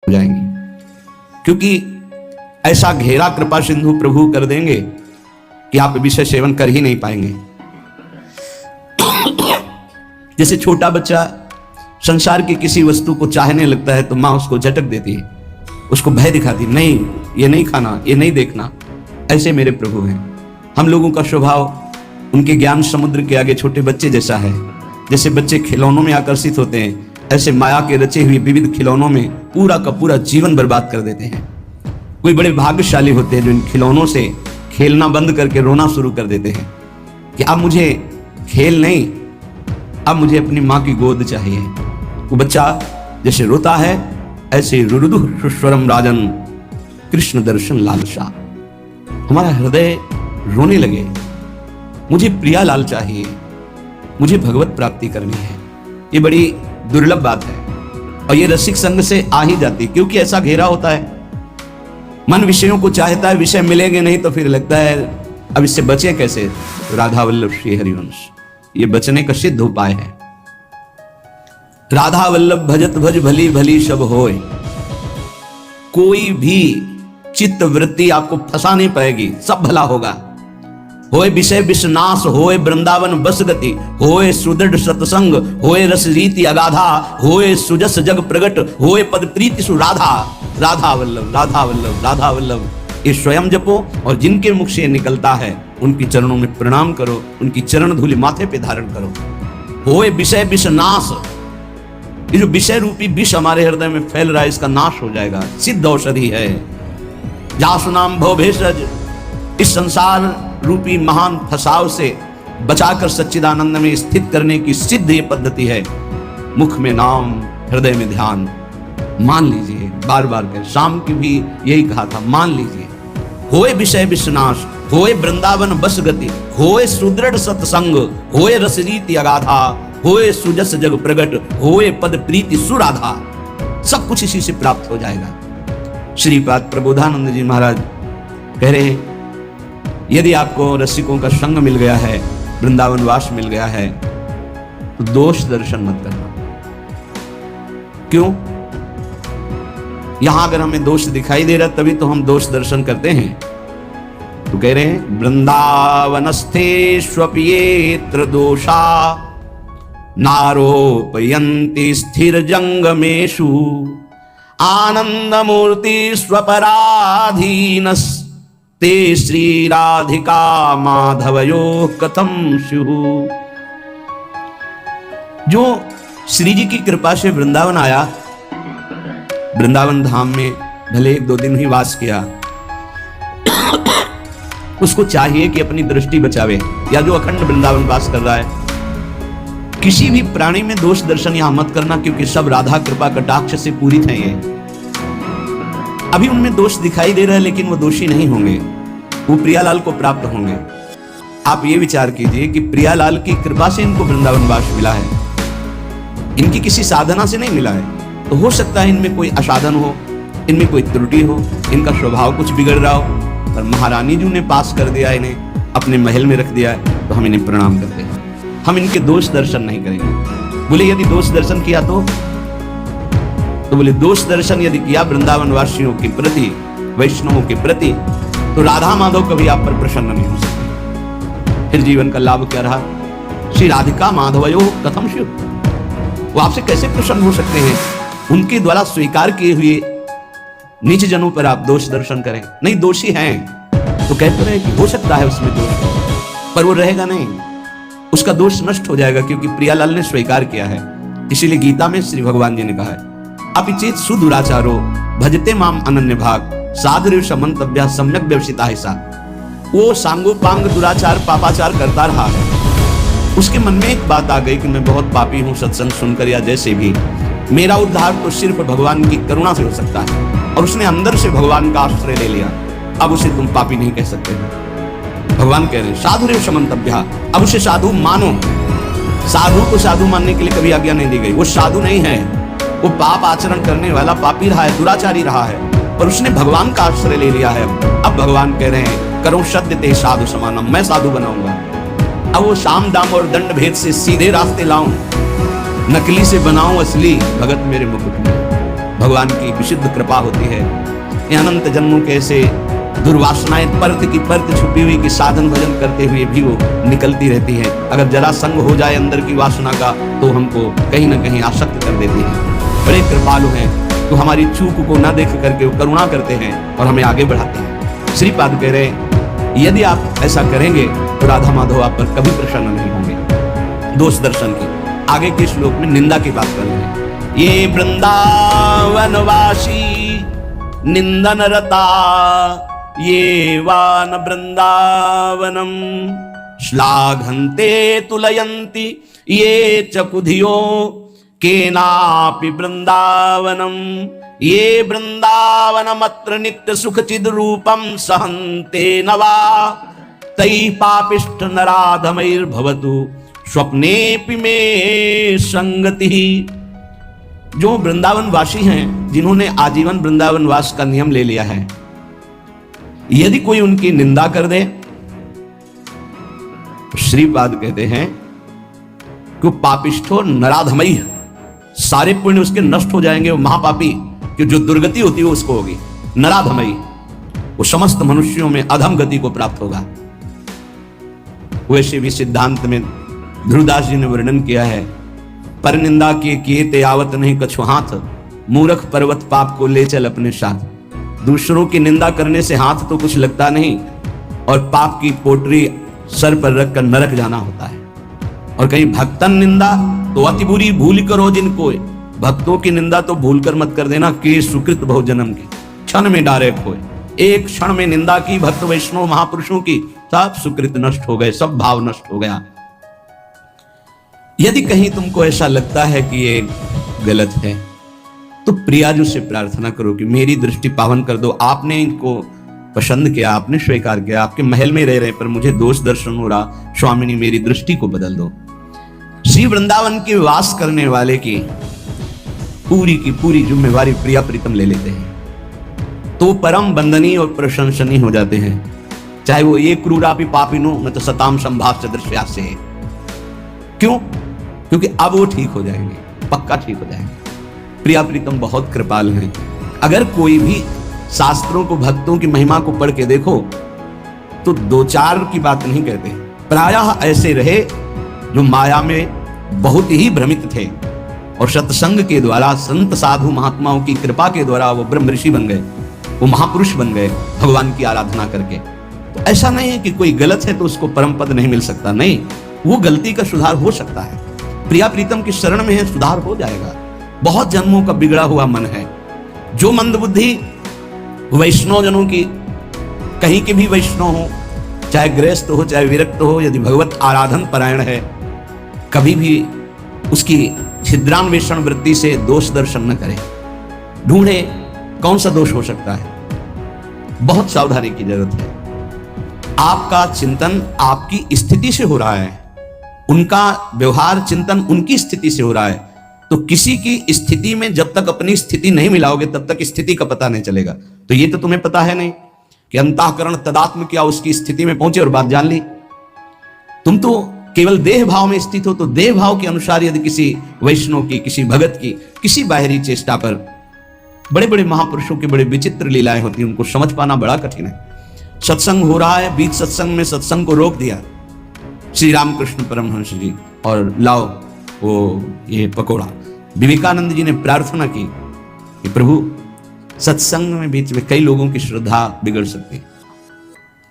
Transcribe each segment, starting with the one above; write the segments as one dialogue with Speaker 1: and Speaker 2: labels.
Speaker 1: जाएंगी, क्योंकि ऐसा घेरा कृपा सिंधु प्रभु कर देंगे कि आप विषय सेवन कर ही नहीं पाएंगे। जैसे छोटा बच्चा संसार की किसी वस्तु को चाहने लगता है तो मां उसको झटक देती है, उसको भय दिखाती, नहीं ये नहीं खाना, ये नहीं देखना। ऐसे मेरे प्रभु हैं। हम लोगों का स्वभाव उनके ज्ञान समुद्र के आगे छोटे बच्चे जैसा है। जैसे बच्चे खिलौनों में आकर्षित होते हैं, ऐसे माया के रचे हुए विविध खिलौनों में पूरा का पूरा जीवन बर्बाद कर देते हैं। कोई बड़े भाग्यशाली होते हैं जो इन खिलौनों से खेलना बंद करके रोना शुरू कर देते हैं कि अब मुझे खेल नहीं, अब मुझे अपनी माँ की गोद चाहिए। वो बच्चा जैसे रोता है ऐसे रुरुदु सुस्वरम राजन कृष्ण दर्शन लालसा, हमारा हृदय रोने लगे, मुझे प्रिया लाल चाहिए, मुझे भगवत प्राप्ति करनी है। ये बड़ी दुर्लभ बात है और ये रसिक संग से आ ही जाती, क्योंकि ऐसा घेरा होता है। मन विषयों को चाहता है, विषय मिलेंगे नहीं तो फिर लगता है अब इससे बचे कैसे। राधा वल्लभ श्री हरिवंश ये बचने का सिद्ध उपाय है। राधा वल्लभ भजत भज भली भली सब होए। कोई भी चित्त वृत्ति आपको फंसा नहीं पाएगी, सब भला होगा। होए विषय विषनाश, होए वृंदावन बस गति, होए सुदृढ़ सत्संग, होए रस रीति अगाधा, होए सुजस जग प्रगट, होए पद प्रीति सुराधा। राधा वल्लभ राधा वल्लभ राधा वल्लभ ये स्वयं जपो और जिनके मुख से निकलता है उनकी चरणों में प्रणाम करो, उनकी चरण धूलि माथे पे धारण करो। होए विषय विषनाश, ये जो विषय रूपी विष हमारे हृदय में फैल रहा है इसका नाश हो जाएगा, सिद्ध औषधि है। जासु नाम भव भेषज, इस संसार रूपी महान फसाव से बचाकर सच्चिदानंद में स्थित करने की सिद्ध ये पद्धति है। मुख में नाम, हृदय में ध्यान, मान लीजिए, बार बार कर, शाम की भी यही कहा था, मान लीजिए। होए विषय विश्वनाश, होए वृंदावन बस गति, होए सुदृढ़ सत्संग, होए रसरीति अगाधा, होए सुजस जग प्रगट, होए पद प्रीति सुराधा। सब कुछ इसी से प्राप्त हो जाएगा। श्रीपाद प्रबोधानंद जी महाराज कह रहे हैं, यदि आपको रसिकों का संग मिल गया है, वृंदावन वास मिल गया है, तो दोष दर्शन मत करना। क्यों? यहां अगर हमें दोष दिखाई दे रहा तभी तो हम दोष दर्शन करते हैं। तो कह रहे हैं, वृंदावनस्थेष्वप्येत्र दोषा नारोपयन्ति स्थिर जंगमेषु आनंदमूर्ति स्वपराधीनस ते श्री राधिका माधवयो कथम स्युः। जो श्री जी की कृपा से वृंदावन आया, वृंदावन धाम में भले 1-2 दिन ही वास किया, उसको चाहिए कि अपनी दृष्टि बचावे, या जो अखंड वृंदावन वास कर रहा है, किसी भी प्राणी में दोष दर्शन यहां मत करना, क्योंकि सब राधा कृपा कटाक्ष से पूरित हैं। ये अभी उनमें दोष दिखाई दे रहा है लेकिन वो दोषी नहीं होंगे, वो प्रियालाल को प्राप्त होंगे। आप ये विचार कीजिए कि प्रियालाल की कृपा से इनको वृंदावन वास मिला है, इनकी किसी साधना से नहीं मिला है। तो हो सकता है इनमें कोई असाधन हो, इनमें कोई त्रुटि हो, इनका स्वभाव कुछ बिगड़ रहा हो, पर महारानी जी ने पास कर दिया, इन्हें अपने महल में रख दिया है, तो हम इन्हें प्रणाम करते हैं। हम इनके दोष दर्शन नहीं करेंगे। बोले यदि दोष दर्शन किया तो बोले दोष दर्शन यदि किया वृंदावन वासियों के प्रति, वैष्णवों के प्रति, तो राधा माधव कभी आप पर प्रसन्न नहीं हो सकते। फिर जीवन का लाभ क्या रहा? श्री राधिका माधवयो कथम स्युः, वो आपसे कैसे प्रसन्न हो सकते हैं? उनके द्वारा स्वीकार किए हुए नीच जनों पर आप दोष दर्शन करें। नहीं, दोषी हैं तो कहते रहे कि हो सकता है उसमें दोष, पर वो रहेगा नहीं, उसका दोष नष्ट हो जाएगा, क्योंकि प्रियालाल ने स्वीकार किया है। इसीलिए गीता में श्री भगवान जी ने कहा है, अपिचेत सुदुराचारो भजते माम अनन्य भाग साधुर्य समन्तव्य सम्यक व्यवसिता है सा। वो सांगोपांग दुराचार पापाचार करता रहा है, उसके मन में एक बात आ गई कि मैं बहुत पापी हूं, सत्संग सुनकर या जैसे भी, मेरा उद्धार तो सिर्फ भगवान की करुणा से हो सकता है, और उसने अंदर से भगवान का आश्रय ले लिया। अब उसे तुम पापी नहीं कह सकते। भगवान कह रहे हैं साधुर्य समन्तव्य, अब उसे साधु मानो। साधु को साधु मानने के लिए कभी आज्ञा नहीं दी गई। वो साधु नहीं है, वो पाप आचरण करने वाला पापी रहा है, दुराचारी रहा है, पर उसने भगवान का आश्रय ले लिया है। अब भगवान कह रहे हैं करो सत्य ते साधु समानम, मैं साधु बनाऊंगा। अब वो साम दाम और दंड भेद से सीधे रास्ते लाऊं, नकली से बनाऊं असली भगत मेरे मुकुट में। भगवान की विशुद्ध कृपा होती है। ये अनंत जन्मों के ऐसे दुर्वासनाएं परत की परत छुपी हुई कि साधन भजन करते हुए भी वो निकलती रहती है। अगर जरा संग हो जाए अंदर की वासना का तो हमको कहीं ना कहीं आसक्त कर देती है। बड़े कृपालु हैं, तो हमारी चूक को न देख करके वो करुणा करते हैं और हमें आगे बढ़ाते हैं। श्रीपाद कह रहे यदि आप ऐसा करेंगे तो राधा माधव आप पर कभी प्रसन्न नहीं होंगे। दोष दर्शन की आगे के श्लोक में निंदा की बात कर रहे हैं। ये वृंदावनवासी निंदन रता ये वान वृंदावनम श्लाघन्ते तुलयन्ति ये चकुधियो केनापि वृंदावनम ये वृंदावनमत्र नित्य सुख चिद रूपम सहन्ते नवा तै पापिष्ठ नराधमैर्भवतु स्वप्नेपि मे संगति। जो वृंदावन वासी हैं, जिन्होंने आजीवन वृंदावन वास का नियम ले लिया है, यदि कोई उनकी निंदा कर दे तो श्रीपाद कहते हैं कि पापिष्ठो नराधमई, सारे पुण्य उसके नष्ट हो जाएंगे। वो महापापी कि जो दुर्गति होती है उसको होगी। नराधमई, वो समस्त मनुष्यों में अधम गति को प्राप्त होगा। वैसे भी सिद्धांत में ध्रुवदास जी ने वर्णन किया है, पर निंदा किए ते आवत नहीं कछु हाथ, मूर्ख पर्वत पाप को ले चल अपने साथ। दूसरों की निंदा करने से हाथ तो कुछ लगता नहीं, और पाप की पोटरी सर पर रखकर नरक जाना होता है। और कहीं भक्तन निंदा तो अति बुरी भूल करो जिनको, भक्तों की निंदा तो भूल कर मत कर देना कि सुकृत बहु जन्म की, क्षण में डारे खोए। एक क्षण में निंदा की भक्त वैष्णव महापुरुषों की, सब सुकृत नष्ट हो गए, सब भाव नष्ट हो गया। यदि कहीं तुमको ऐसा लगता है कि ये गलत है तो प्रियाजू से प्रार्थना करो कि मेरी दृष्टि पावन कर दो। आपने इनको पसंद किया, आपने स्वीकार किया, आपके महल में रह रहे पर मुझे दोष दर्शन हो रहा, स्वामिनी मेरी दृष्टि को बदल दो। श्री वृंदावन के वास करने वाले की पूरी जिम्मेवारी प्रिया प्रीतम ले लेते हैं, तो परम बंदनीय और प्रशंसनीय हो जाते हैं। चाहे वो एक क्रूरापि पापिनो न तो सताम संभाव सदृश्या से है। क्यों? क्योंकि अब वो ठीक हो जाएंगे, पक्का ठीक हो जाएंगे। प्रिया प्रीतम बहुत कृपाल हैं। अगर कोई भी शास्त्रों को, भक्तों की महिमा को पढ़ के देखो तो दो चार की बात नहीं कहते, प्रायः ऐसे रहे जो माया में बहुत ही भ्रमित थे और सत्संग के द्वारा, संत साधु महात्माओं की कृपा के द्वारा वो ब्रह्म ऋषि बन गए, वो महापुरुष बन गए भगवान की आराधना करके। तो ऐसा नहीं है कि कोई गलत है तो उसको परम पद नहीं मिल सकता, नहीं, वो गलती का सुधार हो सकता है। प्रिया प्रीतम की शरण में है, सुधार हो जाएगा। बहुत जन्मों का बिगड़ा हुआ मन है। जो मंदबुद्धि वैष्णव जनों की, कहीं के भी वैष्णव हो, चाहे गृहस्थ हो चाहे विरक्त हो, यदि भगवत आराधन परायण है, कभी भी उसकी छिद्रान्वेषण वृत्ति से दोष दर्शन न करे। ढूंढे कौन सा दोष हो सकता है। बहुत सावधानी की जरूरत है। आपका चिंतन आपकी स्थिति से हो रहा है, उनका व्यवहार चिंतन उनकी स्थिति से हो रहा है। तो किसी की स्थिति में जब तक अपनी स्थिति नहीं मिलाओगे तब तक स्थिति का पता नहीं चलेगा। तो ये तो तुम्हें पता है नहीं कि अंतःकरण तदात्म क्या उसकी स्थिति में पहुंचे और बात जान ली। तुम तो केवल देह भाव में स्थित हो, तो देह भाव के अनुसार यदि किसी वैष्णव की, किसी भगत की, किसी बाहरी चेष्टा पर, बड़े बड़े महापुरुषों की बड़े विचित्र लीलाएं होती हैं, उनको समझ पाना बड़ा कठिन है। सत्संग हो रहा है, बीच सत्संग में सत्संग को रोक दिया श्री रामकृष्ण परमहंस जी, और लाओ वो ये पकोड़ा। विवेकानंद जी ने प्रार्थना की कि प्रभु सत्संग में बीच में कई लोगों की श्रद्धा बिगड़ सकती है।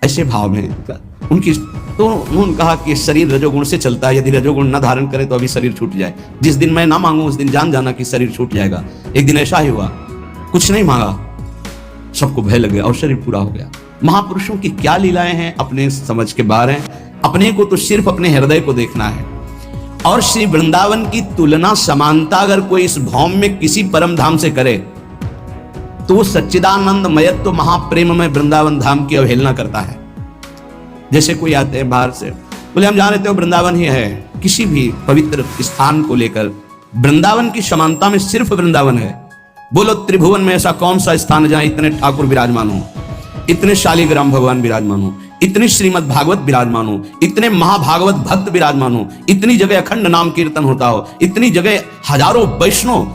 Speaker 1: ऐसे भाव में उनकी, तो उन्होंने कहा कि शरीर रजोगुण से चलता है, यदि रजोगुण न धारण करे तो अभी शरीर छूट जाए। जिस दिन मैं ना मांगू उस दिन जान जाना कि शरीर छूट जाएगा। एक दिन ऐसा ही हुआ, कुछ नहीं मांगा, सबको भय लग गया और शरीर पूरा हो गया। महापुरुषों की क्या लीलाएं हैं अपने समझ के बाहर हैं। अपने को तो सिर्फ अपने हृदय को देखना है। और श्री वृंदावन की तुलना, समानता अगर कोई इस भौम में किसी परम धाम से करे तो सच्चिदानंद मयत्व महाप्रेम में वृंदावन धाम की अवहेलना करता है। जैसे कोई आते हैं बाहर से, बोले हम जान रहे थे वृंदावन ही है। किसी भी पवित्र स्थान को लेकर वृंदावन की समानता में सिर्फ वृंदावन है। बोलो त्रिभुवन में ऐसा कौन सा स्थान है जहां इतने ठाकुर विराजमान हो, इतने शालिग्राम भगवान विराजमान हो, इतनी श्रीमद् भागवत विराजमान हो, इतने महाभागवत भक्त विराजमान हो, इतनी जगह अखंड नाम कीर्तन होता हो, इतनी जगह हजारों वैष्णव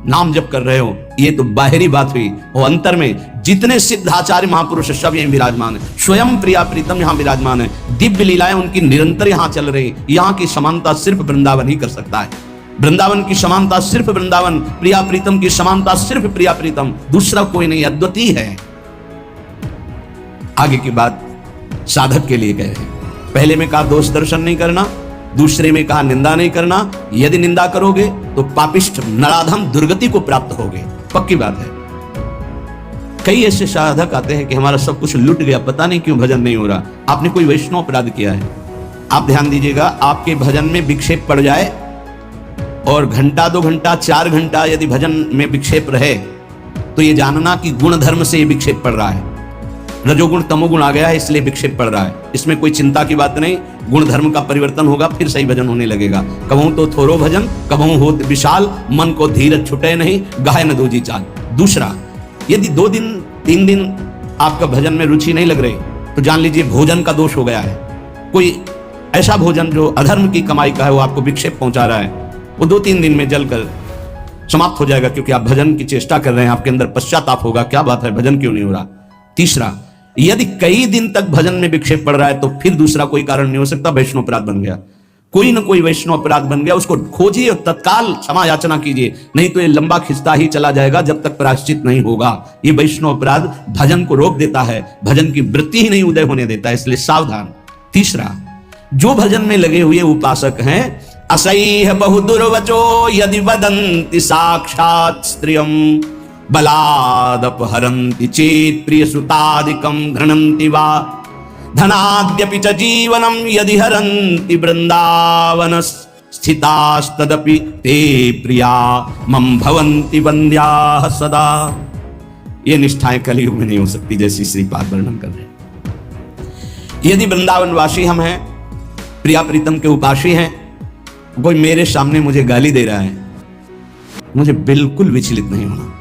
Speaker 1: नाम जप कर रहे हो, ये तो बाहरी बात हुई, वो अंतर में जितने सिद्धाचार्य महापुरुष सब यहीं विराजमान है, स्वयं प्रिया प्रीतम यहाँ विराजमान है, दिव्य लीलाएं उनकी निरंतर यहाँ चल रही। यहाँ की समानता सिर्फ वृंदावन ही कर सकता है। वृंदावन की समानता सिर्फ वृंदावन, प्रिया प्रीतम की समानता सिर्फ प्रिया प्रीतम, दूसरा कोई नहीं, अद्वितीय है। आगे की बात साधक के लिए कह रहे हैं। पहले में कहा दोष दर्शन नहीं करना, दूसरे में कहा निंदा नहीं करना। यदि निंदा करोगे तो पापिष्ठ नराधम दुर्गति को प्राप्त होगे, पक्की बात है। कई ऐसे साधक आते हैं कि हमारा सब कुछ लुट गया, पता नहीं क्यों भजन नहीं हो रहा। आपने कोई वैष्णव अपराध किया है। आप ध्यान दीजिएगा, आपके भजन में विक्षेप पड़ जाए और घंटा 2 घंटा 4 घंटा यदि भजन में विक्षेप रहे तो ये जानना कि गुण धर्म से ये विक्षेप पड़ रहा है। रजोगुण तमोगुण आ गया है इसलिए विक्षेप पड़ रहा है। इसमें कोई चिंता की बात नहीं, गुण धर्म का परिवर्तन होगा, फिर सही भजन होने लगेगा। कबहू तो थोरो भजन कबहू हो विशाल, मन को धीरज छुटे नहीं, गाय न दूजी चाल। दूसरा, यदि 2 दिन 3 दिन आपका भजन में रुचि नहीं लग रही तो जान लीजिए भोजन का दोष हो गया है। कोई ऐसा भोजन जो अधर्म की कमाई का है वो आपको विक्षेप पहुंचा रहा है, वो 2-3 दिन में जलकर समाप्त हो जाएगा, क्योंकि आप भजन की चेष्टा कर रहे हैं, आपके अंदर पश्चाताप होगा, क्या बात है भजन क्यों नहीं हो रहा। तीसरा, यदि कई दिन तक भजन में विक्षेप पड़ रहा है तो फिर दूसरा कोई कारण नहीं हो सकता, वैष्णव अपराध बन गया। कोई ना कोई वैष्णव अपराध बन गया, उसको खोजिए और तत्काल क्षमा याचना कीजिए, नहीं तो ये लंबा खिंचता ही चला जाएगा जब तक प्रायश्चित नहीं होगा। ये वैष्णव अपराध भजन को रोक देता है, भजन की वृत्ति ही नहीं उदय होने देता है, इसलिए सावधान। तीसरा, जो भजन में लगे हुए उपासक हैं, असह्य बहु दुर्वचो यदि वदन्ति साक्षात् स्त्रियम् बलादपहरन्ति चेत् प्रियसुतादिकं घृणन्ति वा धनाद्यपि च जीवनं यदि हरन्ति वृन्दावन स्थितास्तदपि ते प्रिया मम भवन्ति वन्द्याः सदा। ये निष्ठाएं कलयुग में नहीं हो सकती जैसी श्रीपाद वर्णन कर रहे हैं। यदि वृंदावनवासी हम हैं, प्रिया प्रीतम के उपासी हैं, कोई मेरे सामने मुझे गाली दे रहा है, मुझे बिल्कुल विचलित नहीं होना।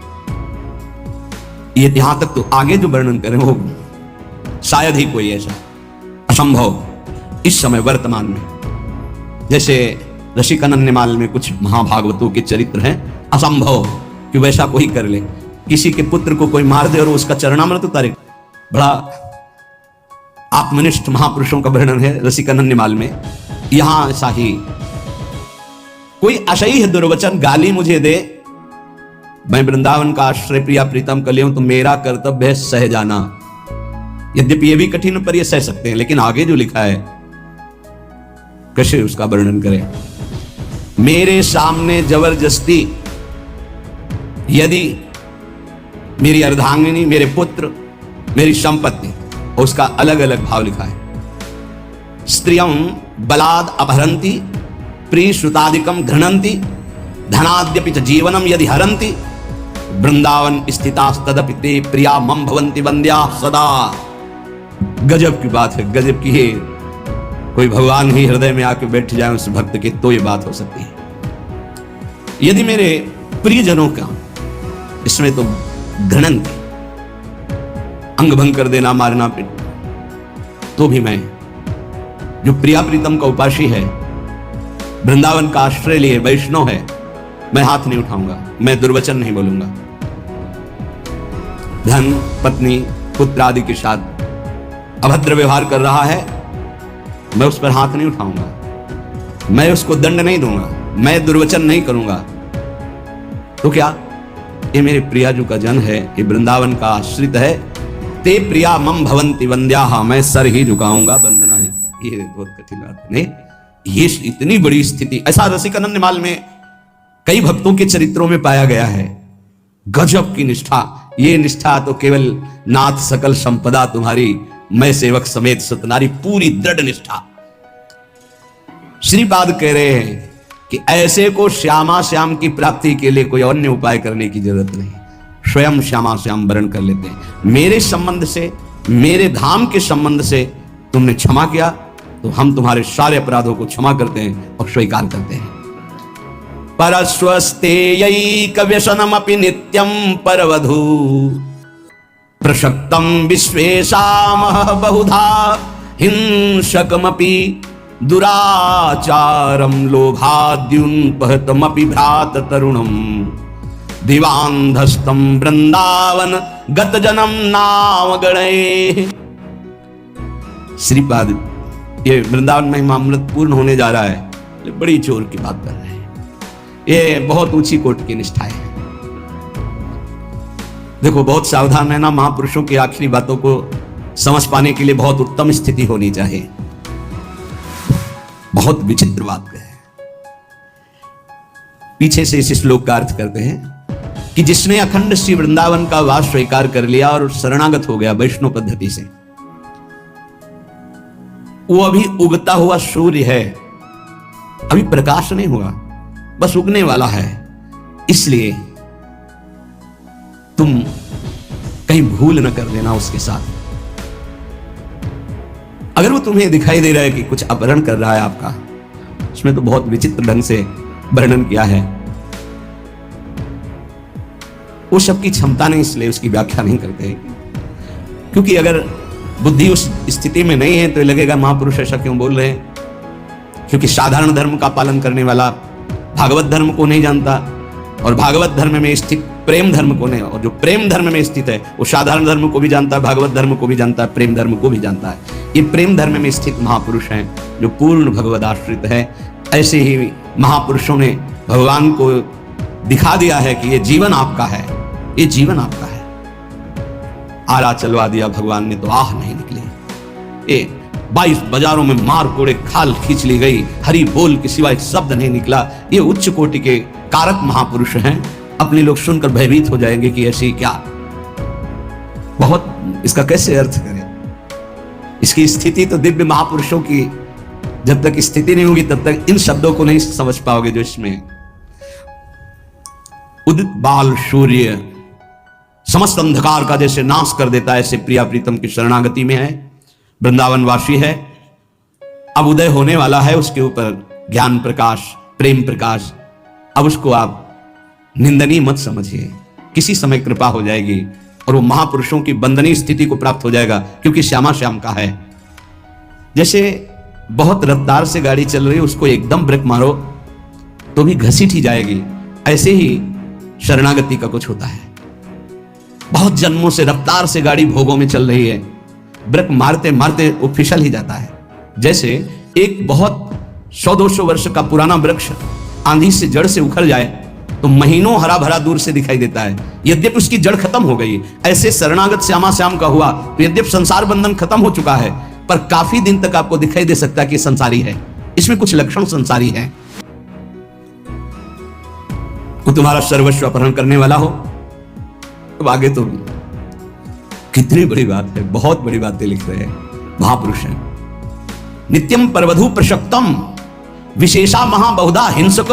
Speaker 1: ये यहां तक तो आगे जो वर्णन करें वो शायद ही कोई ऐसा असंभव इस समय वर्तमान में, जैसे रसिकानंदमाल में कुछ महाभागवतों के चरित्र हैं, असंभव कि वैसा कोई कर ले। किसी के पुत्र को कोई मार दे और उसका चरणामृत उतारे, बड़ा आत्मनिष्ठ महापुरुषों का वर्णन है रसिकानंदमाल में। यहां ऐसा ही कोई असह्य दुर्वचन गाली मुझे दे, मैं वृंदावन का आश्रय प्रिया प्रीतम कर लिया तो मेरा कर्तव्य है सह जाना। यद्यपि ये भी कठिन पर ये सह सकते हैं, लेकिन आगे जो लिखा है कैसे उसका वर्णन करें। मेरे सामने जबरदस्ती यदि मेरी अर्धांगिनी, मेरे पुत्र, मेरी संपत्ति, उसका अलग अलग भाव लिखा है। स्त्रियं बलाद अपहरन्ति प्रिय श्रुतादिकम घृणन्ति धनाद्यपि च जीवनम यदि हरन्ति वृंदावन स्थितास्तदपि ते प्रिया मम भवन्ति वन्द्या सदा। गजब की बात है, गजब की है। कोई भगवान ही हृदय में आके बैठ जाए उस भक्त के तो ये बात हो सकती है। यदि मेरे प्रियजनों का इसमें तो घृणन थी, अंग भंग कर देना, मारना पीटना, तो भी मैं जो प्रिया प्रीतम का उपासी है, वृंदावन का आश्रय लिए वैष्णव है, मैं हाथ नहीं उठाऊंगा, मैं दुर्वचन नहीं बोलूंगा। धन पत्नी पुत्र आदि के साथ अभद्र व्यवहार कर रहा है, मैं उस पर हाथ नहीं उठाऊंगा, मैं उसको दंड नहीं दूंगा, मैं दुर्वचन नहीं करूंगा। तो क्या ये मेरे प्रियाजू का जन है, ये वृंदावन का आश्रित है, ते प्रिया मम भवन्ति वन्द्याः, मैं सर ही झुकाऊंगा, वंदना नहीं। ये बहुत कठिन बात नहीं, ये इतनी बड़ी स्थिति ऐसा रसिकानंदमाल में कई भक्तों के चरित्रों में पाया गया है। गजब की निष्ठा, ये निष्ठा तो केवल नाथ सकल संपदा तुम्हारी, मैं सेवक समेत सतनारी, पूरी दृढ़ निष्ठा। श्रीपाद कह रहे हैं कि ऐसे को श्यामा श्याम की प्राप्ति के लिए कोई अन्य उपाय करने की जरूरत नहीं, स्वयं श्यामा श्याम वर्ण कर लेते हैं। मेरे संबंध से, मेरे धाम के संबंध से तुमने क्षमा किया तो हम तुम्हारे सारे अपराधों को क्षमा करते हैं और स्वीकार करते हैं। परस्वस्तेयैक व्यसनमपि नित्यं परवधू प्रशक्तं विश्वेशामः बहुधा हिंसकमपि दुराचारं लोभाद्युन्पहतमपि भ्रात तरुणं दिवांधस्तम वृंदावन गत जन्म नाम गणे। श्रीपाद ये वृंदावन में अमृत पूर्ण होने जा रहा है, बड़ी जोर की बात कर रहे हैं। ये बहुत ऊंची कोटि की निष्ठा है। देखो बहुत सावधान रहना, महापुरुषों की आखिरी बातों को समझ पाने के लिए बहुत उत्तम स्थिति होनी चाहिए। बहुत विचित्र बात है। पीछे से इस श्लोक का अर्थ करते हैं कि जिसने अखंड श्री वृंदावन का वास स्वीकार कर लिया और शरणागत हो गया वैष्णव पद्धति से, वो अभी उगता हुआ सूर्य है, अभी प्रकाश नहीं हुआ, बस उगने वाला है। इसलिए तुम कहीं भूल न कर देना उसके साथ। अगर वो तुम्हें दिखाई दे रहा है कि कुछ अपहरण कर रहा है आपका, उसमें तो बहुत विचित्र ढंग से वर्णन किया है। वो सब की क्षमता नहीं, इसलिए उसकी व्याख्या नहीं करते, क्योंकि अगर बुद्धि उस स्थिति में नहीं है तो लगेगा महापुरुष ऐसा क्यों बोल रहे हैं, क्योंकि साधारण धर्म का पालन करने वाला भागवत धर्म को नहीं जानता, और भागवत धर्म में स्थित प्रेम धर्म को नहीं, और जो प्रेम धर्म में स्थित है वो साधारण धर्म को भी जानता है, भागवत धर्म को भी जानता है, प्रेम धर्म को भी जानता है। ये प्रेम धर्म में स्थित महापुरुष हैं जो पूर्ण भगवद आश्रित है। ऐसे ही महापुरुषों ने भगवान को दिखा दिया है कि ये जीवन आपका है, ये जीवन आपका है। आरा चलवा दिया भगवान ने तो आह नहीं निकली। ये 22 बाजारों में मार कोड़े खाल खींच ली गई, हरि बोल के सिवा एक शब्द नहीं निकला। ये उच्च कोटि के कारक महापुरुष हैं। अपने लोग सुनकर भयभीत हो जाएंगे कि ऐसी क्या, बहुत इसका कैसे अर्थ करें। इसकी स्थिति तो दिव्य महापुरुषों की, जब तक स्थिति नहीं होगी तब तक इन शब्दों को नहीं समझ पाओगे जो इसमें। उदित बाल सूर्य समस्त अंधकार का जैसे नाश कर देता है, ऐसे प्रिया प्रीतम की शरणागति में है, वृंदावन वासी है। अब उदय होने वाला है उसके ऊपर ज्ञान प्रकाश, प्रेम प्रकाश। अब उसको आप निंदनीय मत समझिए, किसी समय कृपा हो जाएगी और वो महापुरुषों की वंदनीय स्थिति को प्राप्त हो जाएगा, क्योंकि श्यामा श्याम का है। जैसे बहुत रफ्तार से गाड़ी चल रही है, उसको एकदम ब्रेक मारो तो भी घसीट ही जाएगी, ऐसे ही शरणागति का कुछ होता है। बहुत जन्मों से रफ्तार से गाड़ी भोगों में चल रही है, ब्रेक मारते मारते वो फिसल ही जाता है। जैसे एक बहुत 100-200 वर्ष का पुराना वृक्ष आंधी से जड़ से उखड़ जाए तो महीनों हरा भरा दूर से दिखाई देता है, यद्यपि उसकी जड़ खत्म हो गई। ऐसे शरणागत श्यामा श्याम का हुआ तो यद्यपि संसार बंधन खत्म हो चुका है, पर काफी दिन तक आपको दिखाई दे सकता है कि संसारी है, इसमें कुछ लक्षण संसारी है। वो तुम्हारा सर्वस्व अपहरण करने वाला हो तो आगे तो कितनी बड़ी बात है, बहुत बड़ी बातें लिख रहे हैं महापुरुष हैं। नित्यम परवधु प्रशक्तम विशेषा महाबहुधा हिंसक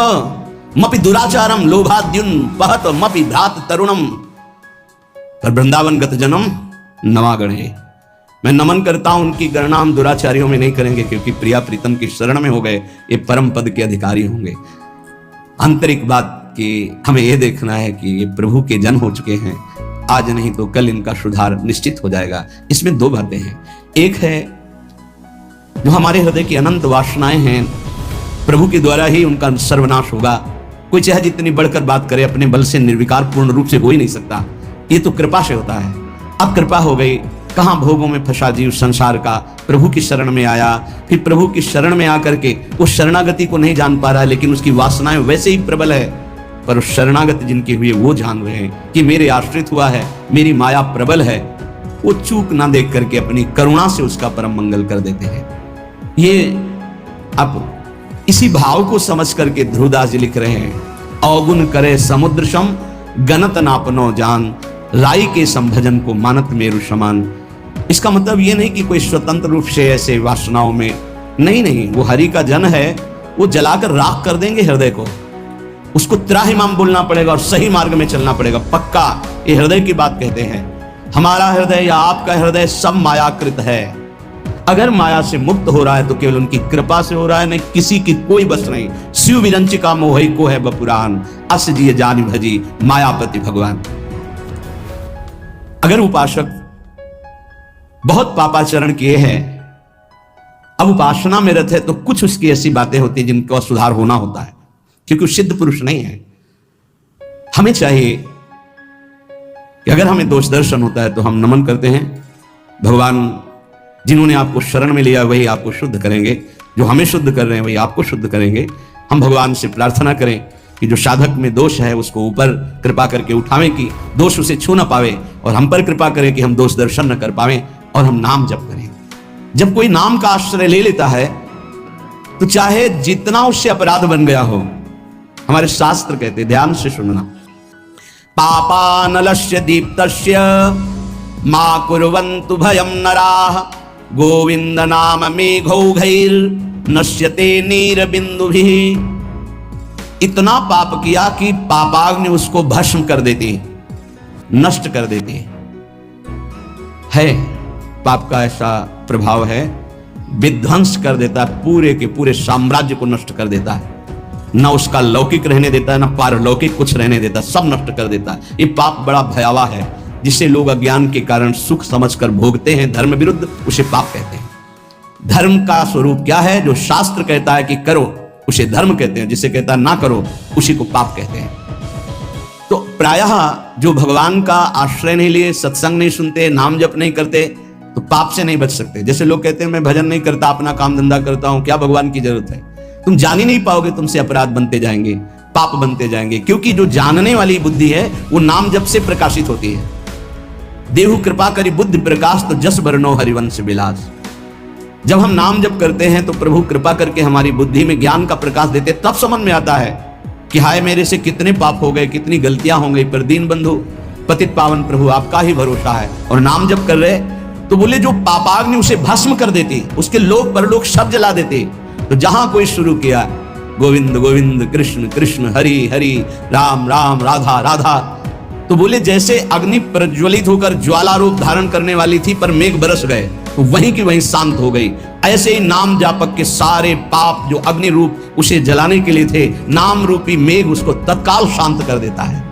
Speaker 1: मपि दुराचारम लोभाद्युन पहत मपि भ्रात तरुणम। पर वृंदावन गत जन्म नवागणे। मैं नमन करता हूं, उनकी गणना हम दुराचारियों में नहीं करेंगे, क्योंकि प्रिया प्रीतम की शरण में हो गए, ये परम पद के अधिकारी होंगे। आंतरिक बात कि हमें यह देखना है कि ये प्रभु के जन हो चुके हैं, आज नहीं तो कल इनका सुधार निश्चित हो जाएगा। इसमें दो बातें हैं। एक है जो हमारे हृदय की अनंत वासनाएं हैं, प्रभु के द्वारा ही उनका सर्वनाश होगा। कोई चाहे जितनी बढ़कर बात करे, अपने बल से निर्विकार पूर्ण रूप से हो ही नहीं सकता, ये तो कृपा से होता है। अब कृपा हो गई, कहां भोगों में फंसा जीव संसार का, प्रभु की शरण में आया, फिर प्रभु की शरण में आकर के उस शरणागति को नहीं जान पा रहा है, लेकिन उसकी वासनाएं वैसे ही प्रबल है। पर उस शरणागति जिनकी हुई वो जान रहे हैं कि मेरे आश्रित हुआ है, मेरी माया प्रबल है, वो चूक ना देख करके अपनी करुणा से उसका परम मंगल कर देते हैं। ये अब इसी भाव को समझ करके ध्रुवदास जी लिख रहे हैं, अवगुण करे समुद्र सम गणत नापनो जान, राई के संभजन को मानत मेरु समान। इसका मतलब ये नहीं कि कोई स्वतंत्र रूप से ऐसे वासनाओं में नहीं, वो हरि का जन है, वो जलाकर राख कर देंगे हृदय को। उसको त्राहिमाम बोलना पड़ेगा और सही मार्ग में चलना पड़ेगा, पक्का। ये हृदय की बात कहते हैं। हमारा हृदय या आपका हृदय सब मायाकृत है। अगर माया से मुक्त हो रहा है तो केवल उनकी कृपा से हो रहा है, नहीं किसी की कोई बस नहीं। शिव विरंचिका मोहि को है बपुरान, अस जिय जानि भजी मायापति भगवान। अगर उपासक बहुत पापाचरण किए हैं, अब उपासना में रत है, तो कुछ उसकी ऐसी बातें होती हैं जिनका सुधार होना होता है, क्योंकि वो सिद्ध पुरुष नहीं है। हमें चाहिए कि अगर हमें दोष दर्शन होता है तो हम नमन करते हैं, भगवान जिन्होंने आपको शरण में लिया वही आपको शुद्ध करेंगे, जो हमें शुद्ध कर रहे हैं वही आपको शुद्ध करेंगे। हम भगवान से प्रार्थना करें कि जो साधक में दोष है उसको ऊपर कृपा करके उठावें कि दोष उसे छू ना पावे, और हम पर कृपा करें कि हम दोष दर्शन न कर पावें, और हम नाम जप करें। जब कोई नाम का आश्रय ले लेता है तो चाहे जितना उससे अपराध बन गया हो, हमारे शास्त्र कहते, ध्यान से सुनना, पापानलस्य दीप्तस्य मा कुर्वन्तु भयं नराः गोविंद नाम मेघौघैर नश्यते नीर बिंदुभिः। इतना पाप किया कि पापाग्नि उसको भस्म कर देती, नष्ट कर देती है। पाप का ऐसा प्रभाव है, विध्वंस कर देता है, पूरे के पूरे साम्राज्य को नष्ट कर देता है। न उसका लौकिक रहने देता है, न पारलौकिक कुछ रहने देता, सब नष्ट कर देता है। ये पाप बड़ा भयावह है, जिसे लोग अज्ञान के कारण सुख समझकर भोगते हैं, धर्म विरुद्ध, उसे पाप कहते हैं। धर्म का स्वरूप क्या है? जो शास्त्र कहता है कि करो उसे धर्म कहते हैं, जिसे कहता है ना करो उसी को पाप कहते हैं। तो प्रायः जो भगवान का आश्रय नहीं लिए, सत्संग नहीं सुनते, नाम जप नहीं करते, तो पाप से नहीं बच सकते। जैसे लोग कहते हैं मैं भजन नहीं करता, अपना काम धंधा करता हूं, क्या भगवान की जरूरत है? तुम जान ही नहीं पाओगे, तुमसे अपराध बनते जाएंगे, पाप बनते जाएंगे, क्योंकि जो जानने वाली बुद्धि है वो नाम जप से प्रकाशित होती है। देहु कृपा करी बुद्धि प्रकाश तो जस बरनो हरिवंश विलास। जब हम नाम जप करते हैं तो प्रभु कृपा करके हमारी बुद्धि में ज्ञान का प्रकाश देते, तब समझ में आता है कि हाय मेरे से कितने पाप हो गए, कितनी गलतियां हो गई, पर दीन बंधु पतित पावन प्रभु आपका ही भरोसा है। और नाम जप कर रहे तो बोले जो पापाग्नि उसे भस्म कर देती, उसके लोक परलोक सब जला देते। तो जहां कोई शुरू किया गोविंद गोविंद कृष्ण कृष्ण हरि हरि राम राम राधा राधा, तो बोले जैसे अग्नि प्रज्वलित होकर ज्वाला रूप धारण करने वाली थी पर मेघ बरस गए तो वहीं की वहीं शांत हो गई। ऐसे ही नाम जापक के सारे पाप जो अग्नि रूप उसे जलाने के लिए थे, नाम रूपी मेघ उसको तत्काल शांत कर देता है।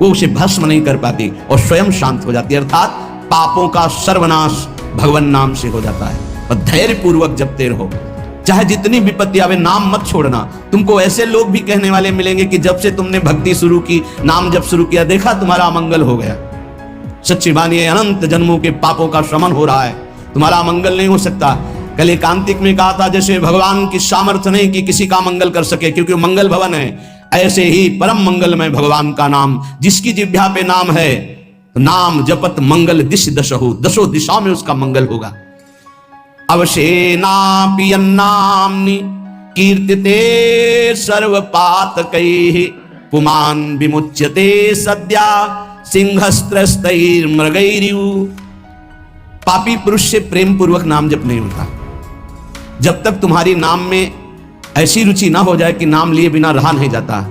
Speaker 1: वो उसे भस्म नहीं कर पाती और स्वयं शांत हो जाती है। अर्थात पापों का सर्वनाश भगवान नाम से हो जाता है। और धैर्य पूर्वक जपते रहो, चाहे जितनी विपत्ति आवे, नाम मत छोड़ना। तुमको ऐसे लोग भी कहने वाले मिलेंगे कि जब से तुमने भक्ति शुरू की, नाम जप शुरू किया, देखा तुम्हारा अमंगल हो गया। सच्ची बानी, अनंत जन्मों के पापों का शमन हो रहा है, तुम्हारा मंगल नहीं हो सकता। कल एकांतिक में कहा था जैसे भगवान की सामर्थ्य नहीं कि किसी का मंगल कर सके, क्योंकि वो मंगल भवन है, ऐसे ही परम मंगल में भगवान का नाम, जिसकी जिह्वा पे नाम है, नाम जपत मंगल दिश दशहु, दशो दिशा में उसका मंगल होगा। अवशेनापि यन्नाम्नि कीर्तिते सर्वपातकैः पुमान् विमुच्यते सद्या सिंहस्त्रस्तैर्मृगैरिव। पापी पुरुष से प्रेम पूर्वक नाम जप नहीं होता। जब तक तुम्हारी नाम में ऐसी रुचि ना हो जाए कि नाम लिए बिना रहा नहीं जाता,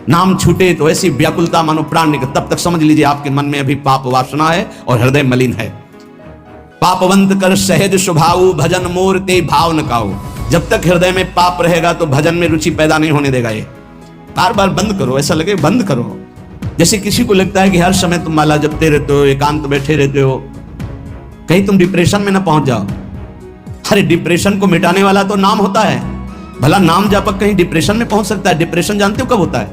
Speaker 1: नाम छूटे तो ऐसी व्याकुलता मानो प्राण निकल, तब तक समझ लीजिए आपके मन में अभी पाप वासना है और हृदय मलिन है। पापवंत कर सहज स्वभाव भजन मोर ते भाव न काऊ। जब तक हृदय में पाप रहेगा तो भजन में रुचि पैदा नहीं होने देगा। ये बार बार बंद करो, ऐसा लगे बंद करो। जैसे किसी को लगता है कि हर समय तुम माला जपते रहते हो, एकांत बैठे रहते हो, कहीं तुम डिप्रेशन में ना पहुंच जाओ। अरे डिप्रेशन को मिटाने वाला तो नाम होता है। भला नाम जापक कहीं डिप्रेशन में पहुंच सकता है? डिप्रेशन जानते हो कब होता है?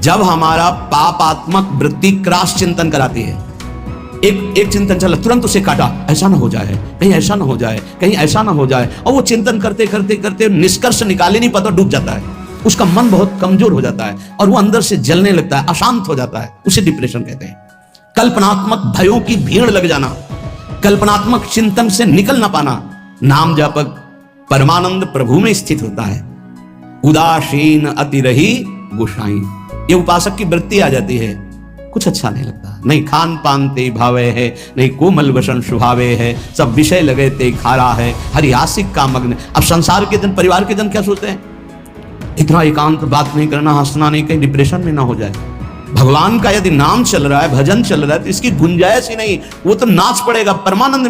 Speaker 1: जब हमारा पापात्मक वृत्ति क्रॉस चिंतन कराती है। एक चिंतन चला, तुरंत उसे काटा, ऐसा ना हो जाए, कहीं ऐसा ना हो जाए, कहीं ऐसा ना हो जाए, और वो चिंतन करते करते करते निष्कर्ष निकाले नहीं पाता, डूब जाता है। उसका मन बहुत कमजोर हो जाता है और वो अंदर से जलने लगता है, अशांत हो जाता है, उसे डिप्रेशन कहते हैं। कल्पनात्मक भयों की भीड़ लग जाना, कल्पनात्मक चिंतन से निकल ना पाना। नाम जापक परमानंद प्रभु में स्थित होता है। उदासीन अति रही गोसाई, ये उपासक की वृत्ति आ जाती है। कुछ अच्छा नहीं लगता, नहीं खान पान ते भावे है, नहीं कोमल वसन सुहावे है, सब विषय लगे ते खारा है, हरि आशिक का मग्न। अब संसार के जन, परिवार के जन क्या सोचते हैं? इतना एकांत बात नहीं करना, हंसना नहीं, कहीं डिप्रेशन में ना हो जाए। भगवान का यदि नाम चल रहा है, भजन चल रहा है, तो इसकी गुंजाइश ही नहीं, वो तो नाच पड़ेगा। परमानंद